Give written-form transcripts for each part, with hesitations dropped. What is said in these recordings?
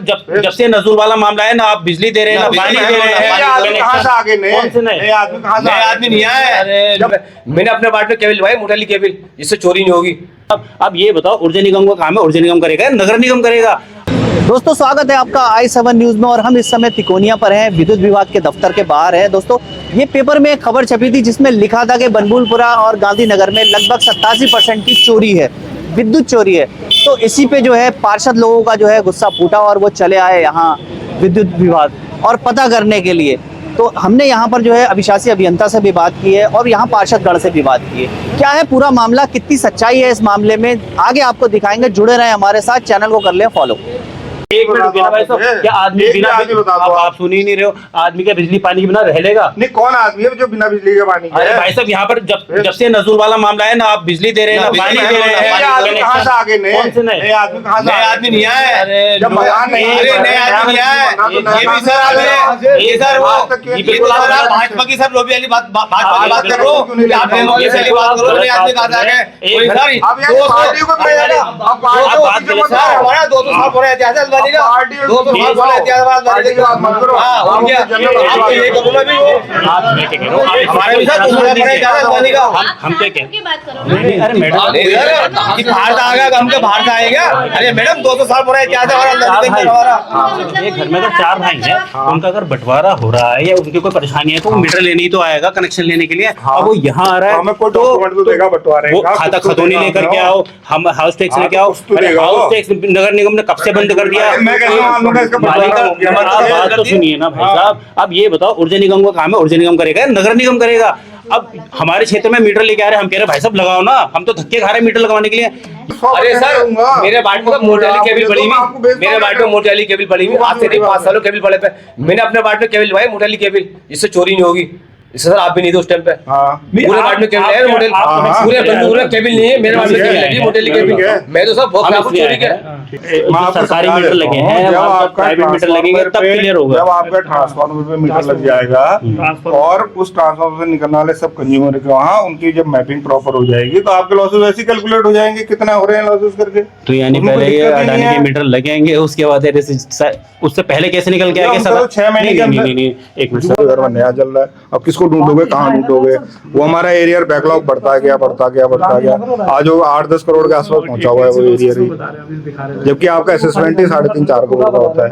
जब से नजूल वाला मामला है ना, आप बिजली दे रहे हैं ना पानी दे रहे हैं। कहाँ से आगे नए आदमी कहाँ से आदमी नहीं आया। मैंने अपने वार्ड में केबल लगवाई, मोटाली केबल, जिससे चोरी नहीं होगी। अब ये बताओ, ऊर्जा निगम का काम है, ऊर्जा निगम करेगा या नगर निगम करेगा? दोस्तों स्वागत है आपका i7 न्यूज में। और हम इस समय तिकोनिया पर हैं, विद्युत विभाग के दफ्तर के बाहर हैं। दोस्तों ये पेपर में एक खबर छपी थी जिसमें लिखा था कि बनबुलपुरा और गांधीनगर में लगभग 87% की चोरी है, विद्युत चोरी है। तो इसी पे जो है पार्षद लोगों का जो है गुस्सा फूटा और वो चले आए यहाँ विद्युत विभाग और पता करने के लिए। तो हमने यहाँ पर जो है अभिशासी अभियंता से भी बात की है और यहाँ पार्षदगण से भी बात की है। क्या है पूरा मामला, कितनी सच्चाई है इस मामले में, आगे आपको दिखाएंगे। जुड़े रहें हमारे साथ, चैनल को कर लें फॉलो। एक मिनट बिना भाई साहब, क्या आदमी बिना आप सुन ही नहीं रहे हो? आदमी क्या बिजली पानी के बिना रह लेगा? नहीं, कौन आदमी है जो बिना बिजली के पानी के? अरे भाई साहब, यहाँ पर जब से नजूल वाला मामला है ना, आप बिजली दे रहे हैं ना पानी दे रहे हैं। कहाँ से आगे नए आदमी कहाँ से? आदमी नहीं आया। जब बयान नहीं नए आदमी नहीं आया। ये भी सर आपने ये सर वो बिल्कुल आप भाजपा की सर लोभी वाली बात कर रहे हो। आप डेमोक्रेसी वाली बात करो। नए आदमी कहाँ से आ गए? कोई सर अब ये पार्टी को हमारा 200 साल पुराना इतिहास है अलवानी का। 200 साल पुराना इतिहास अलवानी का। हाँ, हो गया। आप ये कबूला भी हो। हमारे भी साथ 200 साल पुराना इतिहास अलवानी का। हम क्या कह अरे मैडम कि बाहर से आएगा, हम क्या बाहर से आएगा? अरे मैडम 200 साल पुराना इतिहास है हमारा। ये घर में अगर 4 भाई हैं, उनका अगर बंटवारा हो रहा है या उनकी कोई परेशानी है तो वो मीटर लेने ही तो आएगा कनेक्शन लेने के लिए। अब वो यहाँ आ रहा है तो वो खाता खतौनी लेकर के आओ, हम हाउस टैक्स लेके आओ। हाउस टैक्स नगर निगम ने कब से बंद कर दिया? बात तो सुनिए ना भाई साहब। अब ये बताओ, ऊर्जा निगम का काम है, ऊर्जा निगम करेगा या नगर निगम करेगा? अब हमारे क्षेत्र में मीटर लेके आ रहे हैं, हम कह रहे भाई साहब लगाओ ना, हम तो धक्के खा रहे हैं मीटर लगवाने के लिए। अरे सर, मेरे वार्ड में मोटाली केबल पड़ी हुई, मेरे वार्ड में मोटाली केबल पड़ी हुई, आज से नहीं 5 सालों केबल पड़े पे। मैंने अपने वार्ड में केबल लगवाई, मोटाली केबल, जिससे चोरी नहीं होगी। इससे सर आप भी नहीं थे उस टाइम पे। पूरे वार्ड में केबल है, मोटेल पूरे केबल नहीं है, मेरे वार्ड में केबल लगी, मोटेली केबल। मैं तो सब बहुत चोरी के सरकारी मीटर लगे हैं, प्राइवेट मीटर लगेंगे तब क्लियर होगा। जब आपका ट्रांसफार्मर पे मीटर लग जाएगा और उस ट्रांसफार्मर से निकलने वाले सब कंज्यूमर के वहाँ उनकी जब मैपिंग प्रॉपर हो जाएगी तो आपके लॉसेस वैसे कैलकुलेट हो जाएंगे कितना हो रहे हैं लॉसेस करके। तो यानी पहले ये अडानी के मीटर लगेंगे, उसके बाद उससे पहले कैसे निकल के आएंगे? 6 महीने के अंदर। नहीं, एक मिनट सर, घर नया चल रहा है, अब किसको ढूंढोगे, कहाँ ढूंढोगे? वो हमारा एरिया बैकलॉग बढ़ता गया। आज वो 8-10 करोड़ के आसपास पहुंचा हुआ है वो एरिया, जबकि आपका असेसमेंट ही 3.5-4 करोड़ का होता है।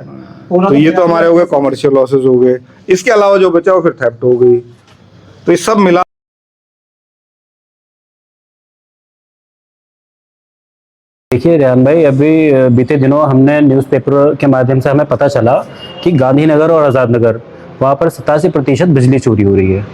तो ये तो हमारे हो गए कॉमर्शियल लॉसेस हो गए। इसके अलावा जो बचा वो फिर थेफ्ट हो गई। तो ये सब मिला। देखिए रेहान भाई, अभी बीते दिनों हमने न्यूज़पेपर के माध्यम से हमें पता चला कि गांधीनगर और आज़ाद नगर वहाँ पर 87% बिजली चोरी हो रही है।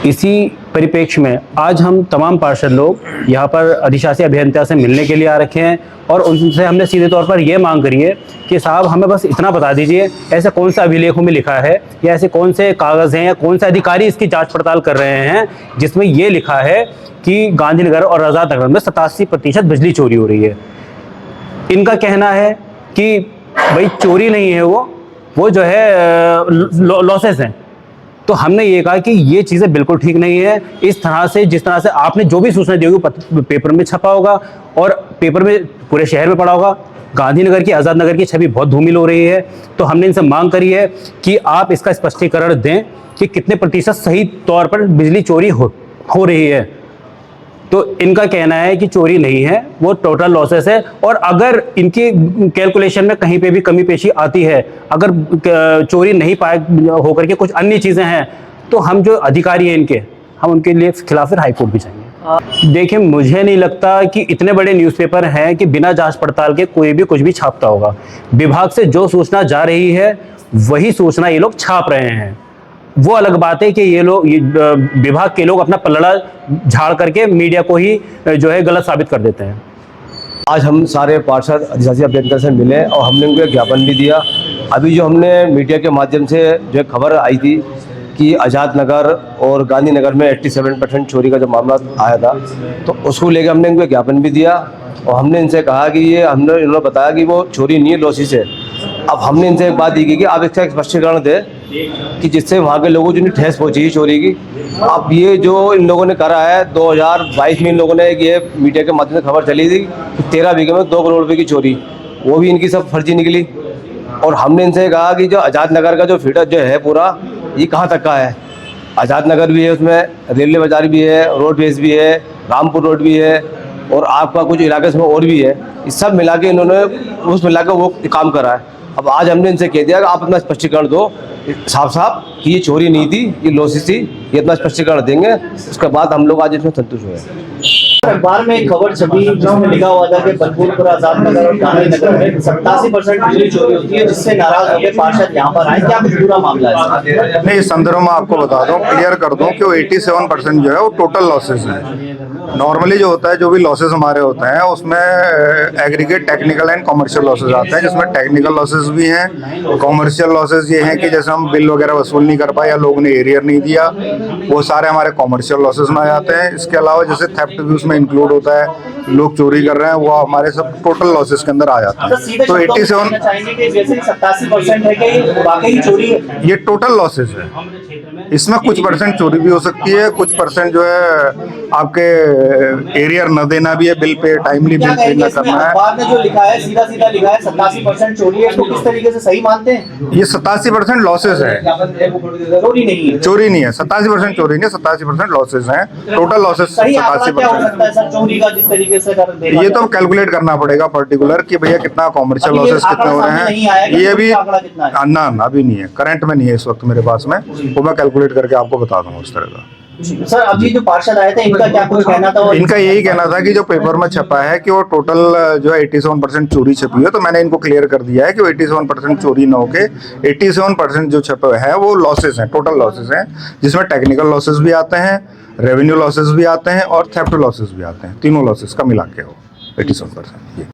इसी परिप्रेक्ष्य में आज हम तमाम पार्षद लोग यहाँ पर अधिशासी अभियंता से मिलने के लिए आ रखे हैं और उनसे हमने सीधे तौर पर ये मांग करी है कि साहब हमें बस इतना बता दीजिए, ऐसे कौन से अभिलेखों में लिखा है या ऐसे कौन से कागज़ हैं या कौन से अधिकारी इसकी जांच पड़ताल कर रहे हैं जिसमें ये लिखा है कि गांधीनगर और आज़ाद नगर में 87% बिजली चोरी हो रही है। इनका कहना है कि भाई चोरी नहीं है, वो जो है लॉसेस हैं। तो हमने ये कहा कि ये चीज़ें बिल्कुल ठीक नहीं है। इस तरह से जिस तरह से आपने जो भी सूचना दी होगी पेपर में छपा होगा और पेपर में पूरे शहर में पड़ा होगा, गांधीनगर की आज़ाद नगर की छवि बहुत धूमिल हो रही है। तो हमने इनसे मांग करी है कि आप इसका स्पष्टीकरण दें कि कितने प्रतिशत सही तौर पर बिजली चोरी हो रही है। तो इनका कहना है कि चोरी नहीं है, वो टोटल लॉसेस है। और अगर इनकी कैलकुलेशन में कहीं पे भी कमी पेशी आती है, अगर चोरी नहीं पाए होकर के कुछ अन्य चीज़ें हैं, तो हम जो अधिकारी हैं इनके, हम उनके लिए खिलाफ फिर हाईकोर्ट भी जाएंगे। देखिए, मुझे नहीं लगता कि इतने बड़े न्यूज़पेपर हैं कि बिना जांच पड़ताल के कोई भी कुछ भी छापता होगा। विभाग से जो सूचना जा रही है वही सूचना ये लोग छाप रहे हैं। वो अलग बात है कि ये लोग विभाग के लोग अपना पलड़ा झाड़ करके मीडिया को ही जो है गलत साबित कर देते हैं। आज हम सारे पार्षद अधिशासी अभियंता से मिले और हमने उनको ज्ञापन भी दिया। अभी जो हमने मीडिया के माध्यम से जो खबर आई थी कि आज़ाद नगर और गांधीनगर में 87% चोरी का जो मामला आया था, तो उसको लेकर हमने इनको ज्ञापन भी दिया और हमने इनसे कहा कि ये इन्होंने बताया कि वो चोरी नहीं है, लॉसेस है। अब हमने इनसे एक बात ये की कि आप इसका स्पष्टीकरण दें कि जिससे वहाँ के लोगों को जो ठेस पहुँची चोरी की। अब ये जो इन लोगों ने करा है, 2022 में इन लोगों ने ये मीडिया के माध्यम से खबर चली थी कि 13 बीघे में 2 करोड़ रुपये की चोरी, वो भी इनकी सब फर्जी निकली। और हमने इनसे कहा कि जो आज़ाद नगर का जो फीडर जो है पूरा, ये कहाँ तक का है। आज़ाद नगर भी है, उसमें रेलवे बाज़ार भी है, रोडवेज भी है, रामपुर रोड भी है, और आपका कुछ इलाके में और भी है। इस सब मिला के इन्होंने उस मिला के वो काम करा है। अब आज हमने इनसे कह दिया कि आप अपना स्पष्टीकरण दो साफ साफ कि ये चोरी नहीं थी, ये लॉसेस थी, ये अपना स्पष्टीकरण देंगे। उसके बाद हम लोग आज इसमें संतुष्ट हुए। अखबार में एक खबर छपी जिसमें लिखा हुआ था कि बनपुरपुरा, आजाद नगर और गांधी नगर में 87% बिजली चोरी होती है, जिससे नाराज होकर पार्षद यहाँ पर आए। क्या कुछ पूरा मामला है? नहीं, इस संदर्भ में आपको बता दूं, क्लियर कर दूं कि वो 87% जो है वो टोटल लॉसेस है। नॉर्मली जो होता है, जो भी लॉसेस हमारे होते हैं उसमें aggregate, technical and commercial losses आते हैं, जिसमें टेक्निकल लॉसेस भी हैं। कॉमर्शियल लॉसेस ये हैं कि जैसे हम बिल वगैरह वसूल नहीं कर पाए या लोगों ने एरियर नहीं दिया, वो सारे हमारे कॉमर्शियल लॉसेस में आ जाते हैं। इसके अलावा जैसे थेफ्ट भी उसमें इंक्लूड होता है, लोग चोरी कर रहे हैं, वो हमारे सब टोटल लॉसेस के अंदर आ जाते हैं। तो 87 चाहेंगे कि जैसे 87% है कि वाकई चोरी है, ये टोटल लॉसेस है। इसमें कुछ परसेंट चोरी भी हो सकती है, कुछ परसेंट जो है आपके एरियर न देना भी है, bill pay timely bill pay न करना है। अखबार ने जो लिखा है, सीधा सीधा लिखा है 87% चोरी है, तो किस तरीके से सही मानते हैं? ये 87% लॉसेस है, चोरी नहीं है। चोरी नहीं है। 87% चोरी नहीं है, 87% लॉसेस हैं। टोटल लॉसेस सही आंकड़ा क्या हो 87%। सकता है सर चोरी का, जिस तरीके से कर देखा ये जाए? तो कैलकुलेट करना पड़ेगा पर्टिकुलर कि भैया कितना कॉमर्शियल अभी ये लॉसेस कितने हो रहे आंकड़ा नहीं आया हैं। कि ये चोरी भी का आंकड़ा कितना है? ना अभी नहीं है, करंट में नहीं है इस वक्त मेरे पास में, वो मैं कैलकुलेट करके आपको बता दूंगा उस तरह का। सर अभी जो पार्षद आए थे, इनका क्या कुछ कहना था? और इनका यही कहना था कि जो पेपर में छपा है कि वो टोटल जो है 87% चोरी छपी है, तो मैंने इनको क्लियर कर दिया है कि वो 87% चोरी न होके 87% जो छपे हुए हैं वो लॉसेस हैं, टोटल लॉसेस हैं, जिसमें टेक्निकल लॉसेस भी आते हैं, रेवेन्यू लॉसेस भी आते हैं और थेफ्ट लॉसेस भी आते हैं। तीनों लॉसेस का मिला के हो 87%।